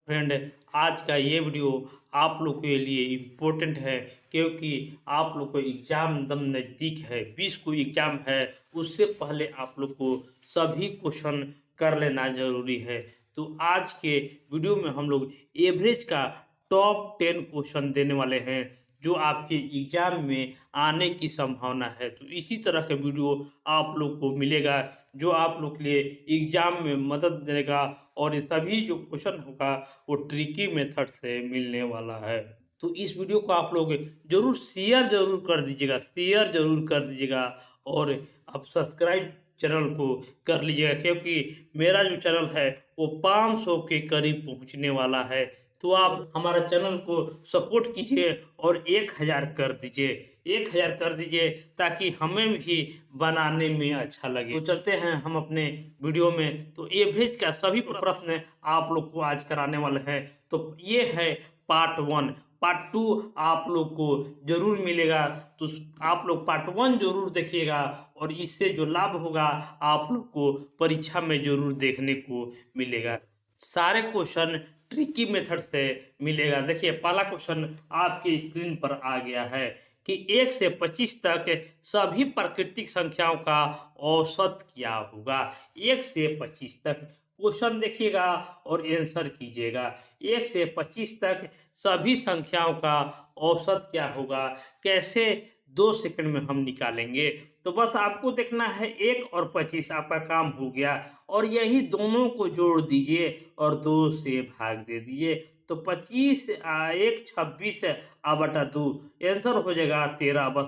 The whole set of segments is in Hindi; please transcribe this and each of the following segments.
फ्रेंड, आज का ये वीडियो आप लोग के लिए इम्पोर्टेंट है क्योंकि आप लोग को एग्ज़ाम दम नज़दीक है। 20 को एग्ज़ाम है, उससे पहले आप लोग को सभी क्वेश्चन कर लेना ज़रूरी है। तो आज के वीडियो में हम लोग एवरेज का टॉप 10 क्वेश्चन देने वाले हैं जो आपके एग्ज़ाम में आने की संभावना है। तो इसी तरह का वीडियो आप लोग को मिलेगा जो आप लोग के लिए एग्ज़ाम में मदद देगा और ये सभी जो क्वेश्चन होगा वो ट्रिकी मेथड से मिलने वाला है। तो इस वीडियो को आप लोग ज़रूर कर दीजिएगा, शेयर ज़रूर कर दीजिएगा और आप सब्सक्राइब चैनल को कर लीजिएगा क्योंकि मेरा जो चैनल है वो 500 के करीब पहुंचने वाला है। तो आप हमारा चैनल को सपोर्ट कीजिए और 1000 कर दीजिए, 1000 कर दीजिए ताकि हमें भी बनाने में अच्छा लगे। तो चलते हैं हम अपने वीडियो में। तो एवरेज का सभी प्रश्न आप लोग को आज कराने वाले हैं। तो ये है पार्ट 1। पार्ट 2 आप लोग को ज़रूर मिलेगा, तो आप लोग पार्ट 1 ज़रूर देखिएगा और इससे जो लाभ होगा आप लोग को परीक्षा में ज़रूर देखने को मिलेगा। सारे क्वेश्चन ट्रिकी मेथड से मिलेगा। देखिए पहला क्वेश्चन आपके स्क्रीन पर आ गया है कि 1 से 25 तक सभी प्राकृतिक संख्याओं का औसत क्या होगा। 1 से 25 तक क्वेश्चन देखिएगा और आंसर कीजिएगा। 1 से 25 तक सभी संख्याओं का औसत क्या होगा, कैसे 2 सेकंड में हम निकालेंगे। तो बस आपको देखना है 1 और 25 आपका काम हो गया और यही दोनों को जोड़ दीजिए और 2 से भाग दे दीजिए। तो 25 1 26 बटा 2 आंसर हो जाएगा 13। बस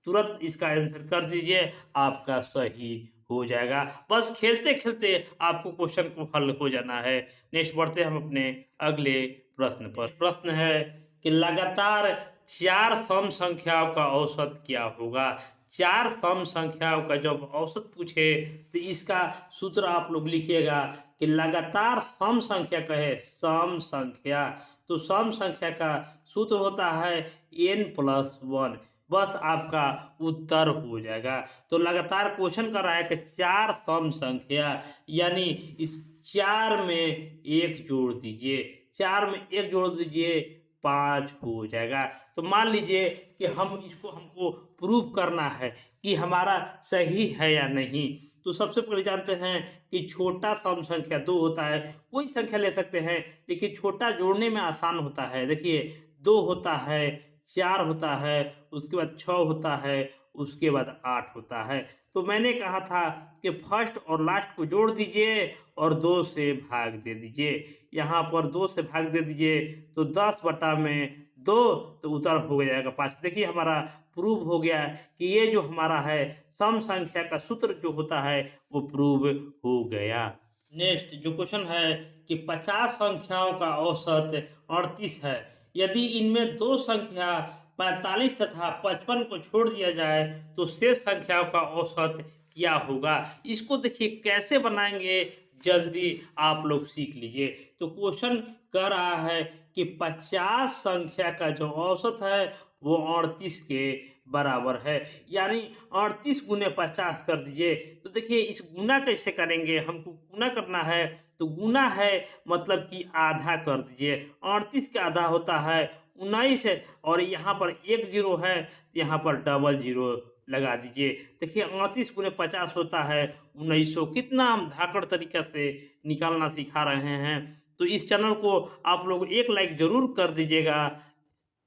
तुरंत इसका आंसर कर दीजिए, आपका सही हो जाएगा। बस खेलते-खेलते आपको क्वेश्चन को हल हो जाना है। नेक्स्ट बढ़ते हैं हम अपने अगले प्रश्न पर। प्रश्न है कि लगातार 4 सम संख्याओं का औसत क्या होगा। 4 सम संख्याओं का जब औसत पूछे तो इसका सूत्र आप लोग लिखिएगा कि लगातार सम संख्या कहे सम संख्या, तो सम संख्या का सूत्र होता है n+1। बस आपका उत्तर हो जाएगा। तो लगातार क्वेश्चन कर रहा है कि 4 सम संख्या यानी इस 4 में 1 जोड़ दीजिए, 4 में 1 जोड़ दीजिए 5 हो जाएगा। तो मान लीजिए कि हमको प्रूव करना है कि हमारा सही है या नहीं। तो सबसे पहले जानते हैं कि छोटा सम संख्या 2 होता है। कोई संख्या ले सकते हैं लेकिन छोटा जोड़ने में आसान होता है। देखिए 2 होता है, 4 होता है, उसके बाद 6 होता है, उसके बाद 8 होता है। तो मैंने कहा था कि फर्स्ट और लास्ट को जोड़ दीजिए और 2 से भाग दे दीजिए। यहाँ पर 2 से भाग दे दीजिए तो 10 बटा में 2 तो उत्तर हो जाएगा 5। देखिए हमारा प्रूव हो गया कि ये जो हमारा है सम संख्या का सूत्र जो होता है वो प्रूव हो गया। नेक्स्ट जो क्वेश्चन है कि 50 संख्याओं का औसत 38 है। यदि इनमें 2 संख्या 45 तथा 55 को छोड़ दिया जाए तो शेष संख्याओं का औसत क्या होगा। इसको देखिए कैसे बनाएंगे, जल्दी आप लोग सीख लीजिए। तो क्वेश्चन कह रहा है कि 50 संख्या का जो औसत है वो 38 के बराबर है, यानी 38 गुने 50 कर दीजिए। तो देखिए इस गुना कैसे करेंगे, हमको गुना करना है तो गुना है मतलब कि आधा कर दीजिए। 38 का आधा होता है 19 और यहाँ पर 1 0 है, यहाँ पर डबल 0 लगा दीजिए। देखिए 38 गुने 50 होता है 1900। कितना हम धाकड़ तरीका से निकालना सिखा रहे हैं। तो इस चैनल को आप लोग एक लाइक ज़रूर कर दीजिएगा।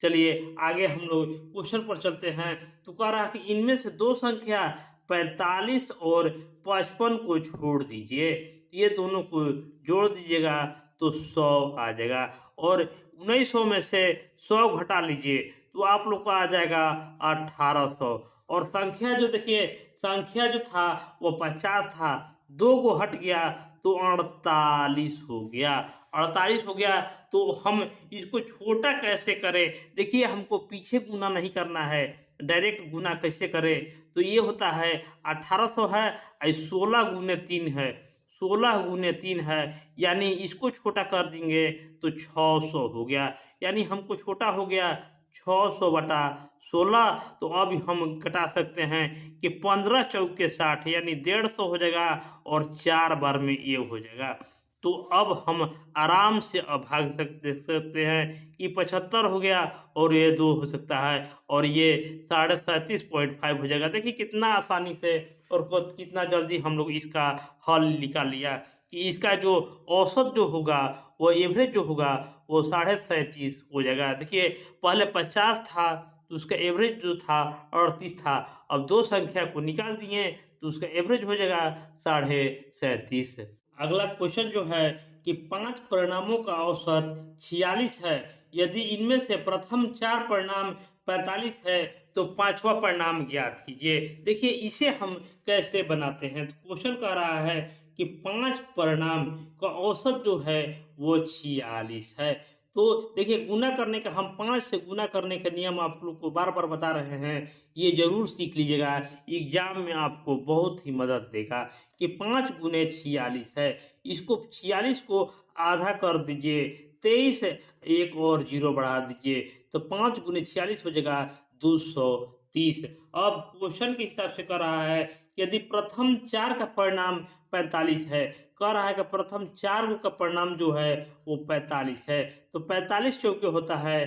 चलिए आगे हम लोग क्वेश्चन पर चलते हैं। तो कह रहा है कि इनमें से 2 संख्या 45 और 55 को छोड़ दीजिए। ये दोनों को जोड़ दीजिएगा तो 100 आ जाएगा और 1900 में से 100 घटा लीजिए तो आप लोग का आ जाएगा 1800। और संख्या जो देखिए संख्या जो था वो 50 था, 2 को हट गया तो 48 हो गया। 48 हो गया तो हम इसको छोटा कैसे करें। देखिए हमको पीछे गुना नहीं करना है, डायरेक्ट गुना कैसे करें। तो ये होता है 1800 है और 16 गुने 3 है, 16 गुने 3 है, यानी इसको छोटा कर देंगे तो 600 हो गया। यानी हमको छोटा हो गया 600 बटा 16। तो अब हम घटा सकते हैं कि 15 चौके 60 यानी 150 हो जाएगा और 4 बार में ये हो जाएगा। तो अब हम आराम से अब भाग सकते हैं कि 75 हो गया और ये 2 हो सकता है और ये 37.5 हो जाएगा। देखिए कितना आसानी से और कितना जल्दी हम लोग इसका हल निकाल लिया कि इसका जो औसत जो होगा, वो एवरेज जो होगा, वो 37.5 हो जाएगा। देखिए पहले 50 था, तो उसका एवरेज जो था 38 था। अब 2 संख्या को निकाल दिए, तो उसका एवरेज हो जाएगा 37.5। अगला क्वेश्चन जो है कि 5 परिणामों का औसत 46 है। यदि इनमें से प्रथम 4 परिणाम 45 है, तो 5वां परिणाम ज्ञात कीजिए। देखिए इसे हम कैसे बनाते हैं? तो क्वेश्चन कह रहा है कि 5 परिणाम का औसत जो है वो 46 है। तो देखिए गुना करने का हम 5 से गुना करने का नियम आप लोग को बार-बार बता रहे हैं। ये ज़रूर सीख लीजिएगा, एग्ज़ाम में आपको बहुत ही मदद देगा कि 5 गुने 46 है। इसको 46 को आधा कर दीजिए, 23 एक और 0 बढ़ा दीजिए, तो 5 गुने 46 हो जाएगा 230। अब क्वेश्चन के हिसाब से कह रहा है कि यदि प्रथम 4 का परिणाम 45 है, कह रहा है कि प्रथम 4 का परिणाम जो है वो 45 है, तो 45 चौके होता है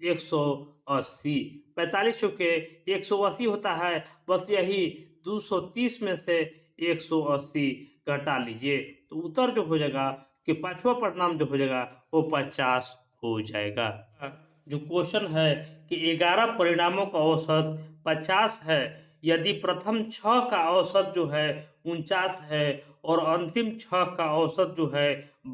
180, 45 चौके 180 होता है, बस यही 230 में से 180 घटा लीजिए, तो उत्तर जो हो जाएगा कि 5वां परिणाम जो हो जाएगा वो 50 हो जाएगा। जो क्वेश्चन है कि 11 परिणामों का औसत 50 है, यदि प्रथम 6 का औसत जो है 49 है और अंतिम 6 का औसत जो है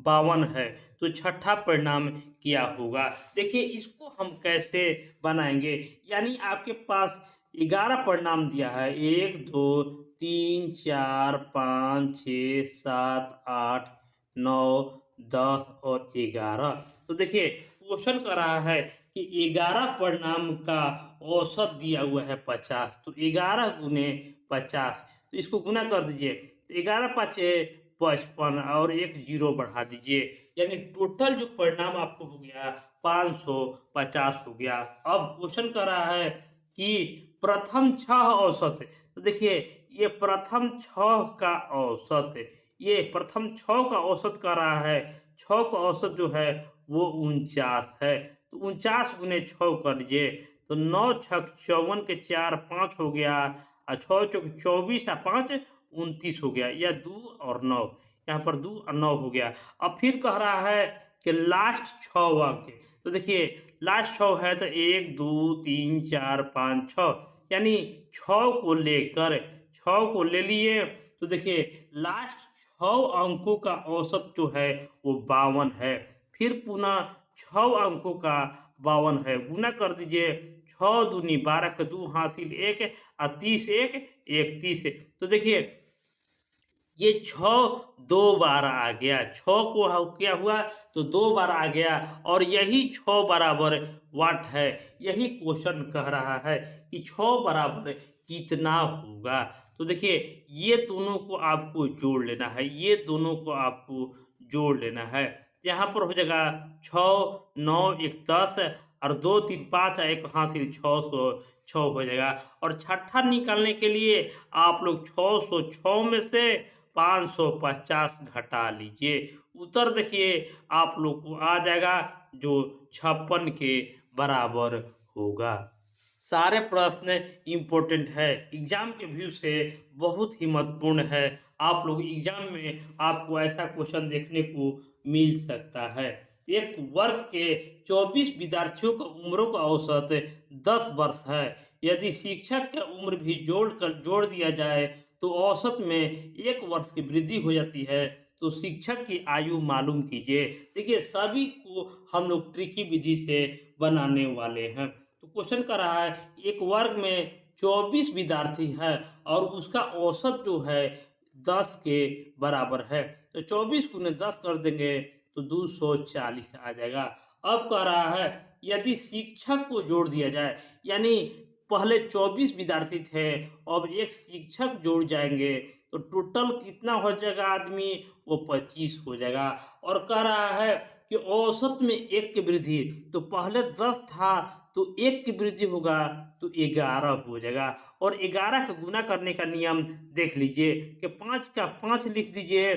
52 है, तो छठा परिणाम क्या होगा? देखिए इसको हम कैसे बनाएँगे? यानी आपके पास 11 परिणाम दिया है, 1, 2, 3, 4, 5, 6, 7, 8, 9, 10 और 11। तो देखिए क्वेश्चन कर रहा है कि 11 परिणाम का औसत दिया हुआ है 50, तो 11 गुने 50, तो इसको गुना कर दीजिए, तो 11 पाँचे 55 और एक 0 बढ़ा दीजिए, यानी टोटल जो परिणाम आपको हो गया 550 हो गया। अब क्वेश्चन कर रहा है कि प्रथम 6 औसत है, तो देखिए ये प्रथम 6 का औसत है, ये प्रथम 6 का औसत कर रहा है, 6 का औसत जो है वो 49 है, तो 49 गुने 6 कर लीजिए, तो 9 छक 54 के 4 5 हो गया और 6 चौक 24 और 5 29 हो गया, या 2 और 9, यहाँ पर 2 और 9 हो गया। अब फिर कह रहा है कि लास्ट 6 अंक, तो देखिए लास्ट 6 है तो 1 2 3 4 5 6, यानी 6 को लेकर 6 को ले लिए, तो देखिए लास्ट 6 अंकों का औसत जो है वो 52 है। फिर पुनः 6 अंकों का 52 है, गुना कर दीजिए, 6 दूनी 12 का 2 हासिल 1 और 30 1 31, तो देखिए ये 6 2 बार आ गया, 6 को क्या हुआ तो 2 बार आ गया और यही 6 बराबर वाट है। यही क्वेश्चन कह रहा है कि 6 बराबर कितना होगा। तो देखिए ये दोनों को आपको जोड़ लेना है, ये दोनों को आपको जोड़ लेना है। यहाँ पर हो जाएगा 6 9 1 10 और 2 3 5 और 1 हासिल 606 हो जाएगा। और छठा निकालने के लिए आप लोग 606 में से 550 घटा लीजिए, उत्तर देखिए आप लोग को आ जाएगा जो 56 के बराबर होगा। सारे प्रश्न इम्पोर्टेंट है, एग्जाम के व्यू से बहुत ही महत्वपूर्ण है। आप लोग एग्जाम में आपको ऐसा क्वेश्चन देखने को मिल सकता है। एक वर्ग के 24 विद्यार्थियों का उम्रों का औसत 10 वर्ष है। यदि शिक्षक का उम्र भी जोड़ दिया जाए तो औसत में 1 वर्ष की वृद्धि हो जाती है, तो शिक्षक की आयु मालूम कीजिए। देखिए सभी को हम लोग ट्रिकी विधि से बनाने वाले हैं। तो क्वेश्चन कर रहा है एक वर्ग में 24 विद्यार्थी है और उसका औसत जो है 10 के बराबर है, तो 24 गुने 10 कर देंगे तो 240 आ जाएगा। अब कह रहा है यदि शिक्षक को जोड़ दिया जाए, यानी पहले 24 विद्यार्थी थे, अब एक शिक्षक जुड़ जाएंगे तो टोटल कितना हो जाएगा आदमी, वो 25 हो जाएगा। और कह रहा है कि औसत में 1 की वृद्धि, तो पहले 10 था तो 1 की वृद्धि होगा तो 11 हो जाएगा। और 11 का गुना करने का नियम देख लीजिए कि 5 का 5 लिख दीजिए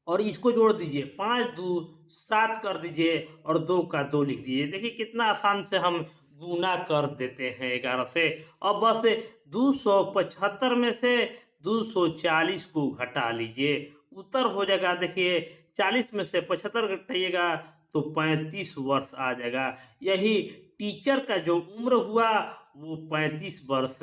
और इसको जोड़ दीजिए, 5 2 7 कर दीजिए और 2 का 2 लिख दीजिए। देखिए कितना आसान से हम गुना कर देते हैं 11 से। अब बस 275 में से 240 को घटा लीजिए, उत्तर हो जाएगा। देखिए 40 में से 75 घटाइएगा तो 35 वर्ष आ जाएगा। यही टीचर का जो उम्र हुआ वो 35 वर्ष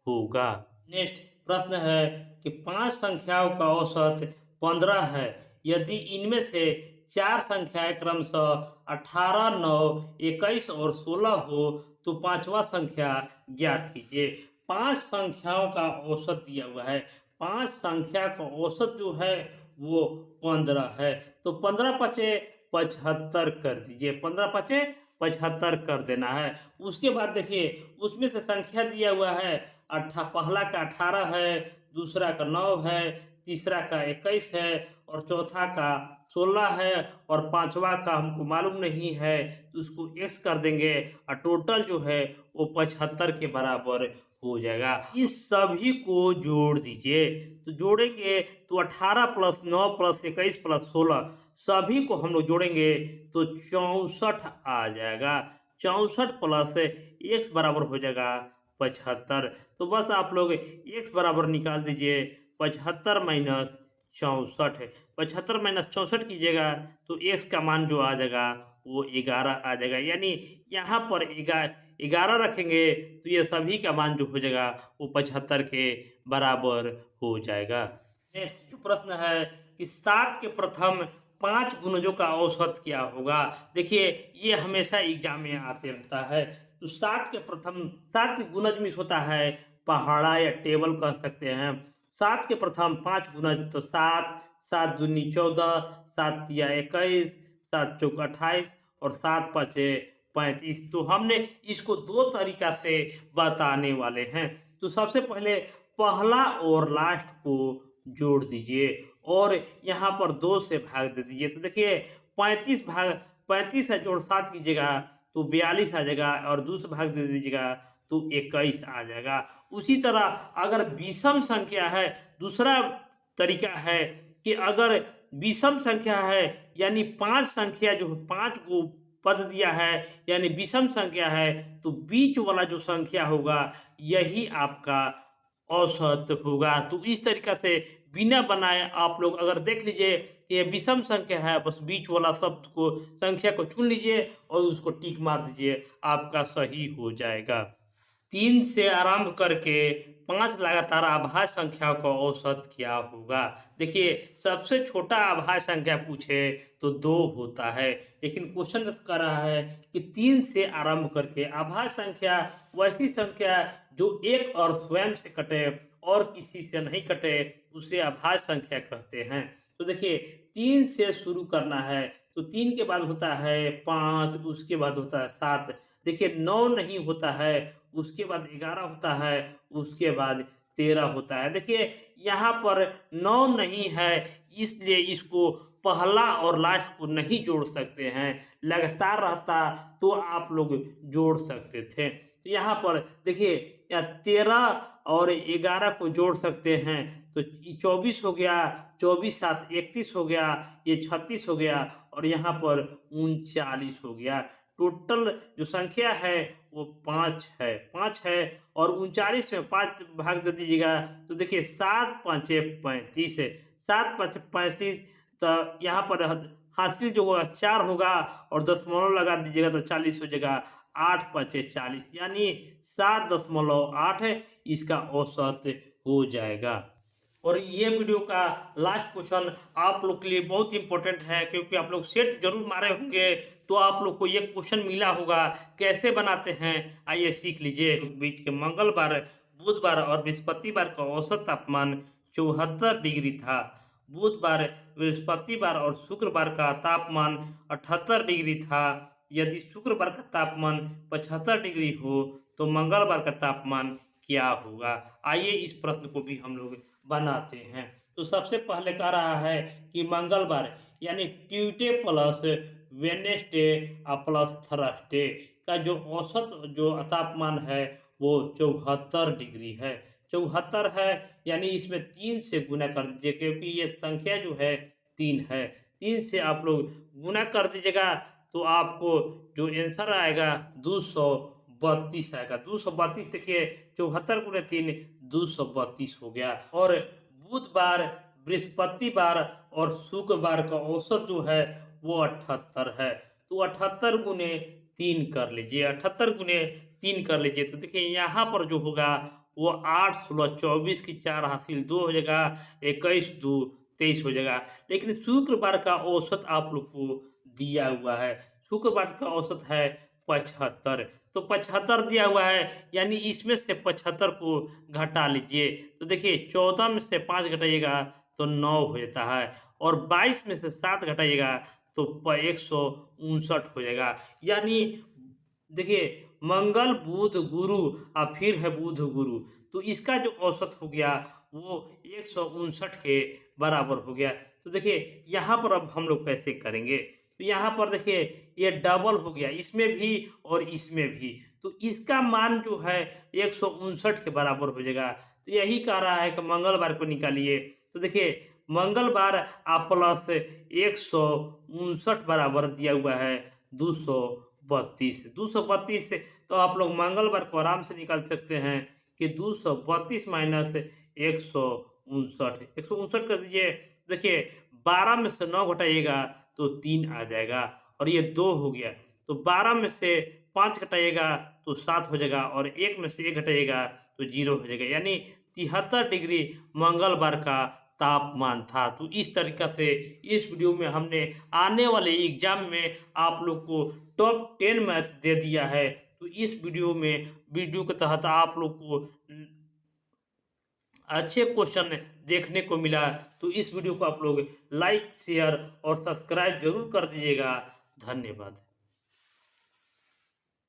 होगा। नेक्स्ट प्रश्न है कि 5 संख्याओं का औसत 15 है। यदि इनमें से 4 संख्याएं क्रमशः 18, 9, 21 और 16 हो तो पांचवा संख्या ज्ञात कीजिए। 5 संख्याओं का औसत दिया हुआ है। 5 संख्या का औसत जो है वो 15 है। तो 15 पचे 75 कर दीजिए। 15 पचे 75 कर देना है। उसके बाद देखिए उसमें से संख्या दिया हुआ है, पहला का 18 है, दूसरा का 9 है, तीसरा का 21 है और चौथा का 16 है और पांचवा का हमको मालूम नहीं है, तो उसको x कर देंगे और टोटल जो है वो 75 के बराबर हो जाएगा। इस सभी को जोड़ दीजिए, तो जोड़ेंगे तो 18 प्लस 9 प्लस 21 प्लस 16 सभी को हम लोग जोड़ेंगे तो 64 आ जाएगा। 64 प्लस x बराबर हो जाएगा 75। तो बस आप लोग x बराबर निकाल दीजिए, 75 माइनस 64। 75 माइनस 64 कीजिएगा तो x का मान जो आ जाएगा वो 11 आ जाएगा। यानी यहाँ पर 11 रखेंगे तो ये सभी का मान जो हो जाएगा वो 75 के बराबर हो जाएगा। नेक्स्ट जो प्रश्न है कि 7 के प्रथम 5 गुणजों का औसत क्या होगा। देखिए ये हमेशा एग्जाम में आते रहता है। तो 7 के गुणज में होता है पहाड़ा या टेबल कह सकते हैं। 7 के प्रथम 5 गुणज तो 7, 7 दूनी 14, 7 तिया 21, 7 चौक 28 और 7 पचे 35। तो हमने इसको 2 तरीका से बताने वाले हैं। तो सबसे पहले पहला और लास्ट को जोड़ दीजिए और यहाँ पर 2 से भाग दे दीजिए। तो देखिए 35 है, जोड़ 7 कीजिएगा तो 42 आ जाएगा और 2 से भाग दे दीजिएगा तो 21 आ जाएगा। उसी तरह अगर विषम संख्या है, दूसरा तरीका है कि अगर विषम संख्या है यानी 5 संख्या जो 5 को पद दिया है यानी विषम संख्या है, तो बीच वाला जो संख्या होगा यही आपका औसत होगा। तो इस तरीका से बिना बनाए आप लोग अगर देख लीजिए ये विषम संख्या है, बस बीच वाला शब्द को संख्या को चुन लीजिए और उसको टिक मार दीजिए, आपका सही हो जाएगा। 3 से आरंभ करके 5 लगातार अभाज्य संख्याओं का औसत क्या होगा। देखिए सबसे छोटा अभाज्य संख्या पूछे तो 2 होता है, लेकिन क्वेश्चन कर रहा है कि 3 से आरंभ करके अभाज्य संख्या वैसी संख्या जो एक और स्वयं से कटे और किसी से नहीं कटे उसे अभाज्य संख्या कहते हैं। तो देखिए 3 से शुरू करना है तो 3 के बाद होता है 5, उसके बाद होता है 7। देखिए 9 नहीं होता है, उसके बाद 11 होता है, उसके बाद 13 होता है। देखिए यहाँ पर 9 नहीं है इसलिए इसको पहला और लास्ट को नहीं जोड़ सकते हैं। लगातार रहता तो आप लोग जोड़ सकते थे। तो यहाँ पर देखिए या 13 और 11 को जोड़ सकते हैं तो 24 हो गया, 24 7 31 हो गया, ये 36 हो गया और यहाँ पर 39 हो गया। टोटल जो संख्या है वो 5 है और 39 में 5 भाग दे दीजिएगा तो देखिए 7 5 35 है, 7 5 35। तो यहाँ पर हासिल जो होगा 4 होगा और दशमलव लगा दीजिएगा तो 40 हो जाएगा। 8 5 40 यानी 7.8 है इसका औसत हो जाएगा। और ये वीडियो का लास्ट क्वेश्चन आप लोग के लिए बहुत इंपॉर्टेंट है क्योंकि आप लोग सेट जरूर मारे होंगे तो आप लोग को ये क्वेश्चन मिला होगा कैसे बनाते हैं, आइए सीख लीजिए। बीच के मंगलवार, बुधवार और बृहस्पतिवार का औसत तापमान 74 डिग्री था। बुधवार, बृहस्पतिवार और शुक्रवार का तापमान 78 डिग्री था। यदि शुक्रवार का तापमान 75 डिग्री हो तो मंगलवार का तापमान क्या होगा। आइए इस प्रश्न को भी हम लोग बनाते हैं। तो सबसे पहले कह रहा है कि मंगलवार यानी Tuesday plus Wednesday plus Thursday का जो औसत जो तापमान है वो 74 डिग्री है। 74 है यानी इसमें 3 से गुना कर दीजिए क्योंकि ये संख्या जो है 3 है। 3 से आप लोग गुना कर दीजिएगा तो आपको जो आंसर आएगा 232 आएगा। 232 देखिए 74 गुने 3 232 हो गया। और बुधवार, बृहस्पतिवार और शुक्रवार का औसत जो है वो 78 है। तो 78 गुने 3 कर लीजिए, 78 गुने 3 कर लीजिए। तो देखिए यहाँ पर जो होगा वो 8 16 24 की 4 हासिल 2 हो जाएगा, 21 2 23 हो जाएगा। लेकिन शुक्रवार का औसत आप लोग को दिया हुआ है। शुक्रवार का औसत है 75। तो 75 दिया हुआ है, यानी इसमें से 75 को घटा लीजिए। तो देखिए 14 में से 5 घटाइएगा तो 9 हो जाता है, और 22 में से 7 घटाइएगा तो 159 हो जाएगा। यानी देखिए मंगल, बुध, गुरु और फिर है बुध, गुरु, तो इसका जो औसत हो गया वो 159 के बराबर हो गया। तो देखिए यहाँ पर अब हम लोग कैसे करेंगे, तो यहाँ पर देखिए ये डबल हो गया, इसमें भी और इसमें भी, तो इसका मान जो है 159 के बराबर हो जाएगा। तो यही कह रहा है कि मंगलवार को निकालिए। तो देखिए मंगलवार आप प्लस 159 बराबर दिया हुआ है 232। 232 तो आप लोग मंगलवार को आराम से निकाल सकते हैं कि 232 माइनस 159, 159 कर दीजिए। देखिए 12 में से 9 घटाइएगा तो 3 आ जाएगा, और ये 2 हो गया। तो 12 में से 5 घटाइएगा तो 7 हो जाएगा, और 1 में से 1 घटाइएगा तो 0 हो जाएगा। यानी 73 डिग्री मंगलवार का तापमान था। तो इस तरीक़ा से इस वीडियो में हमने आने वाले एग्ज़ाम में आप लोग को टॉप 10 मैथ्स दे दिया है। तो इस वीडियो के तहत आप लोग को अच्छे क्वेश्चन देखने को मिला। तो इस वीडियो को आप लोग लाइक, शेयर और सब्सक्राइब जरूर कर दीजिएगा। धन्यवाद।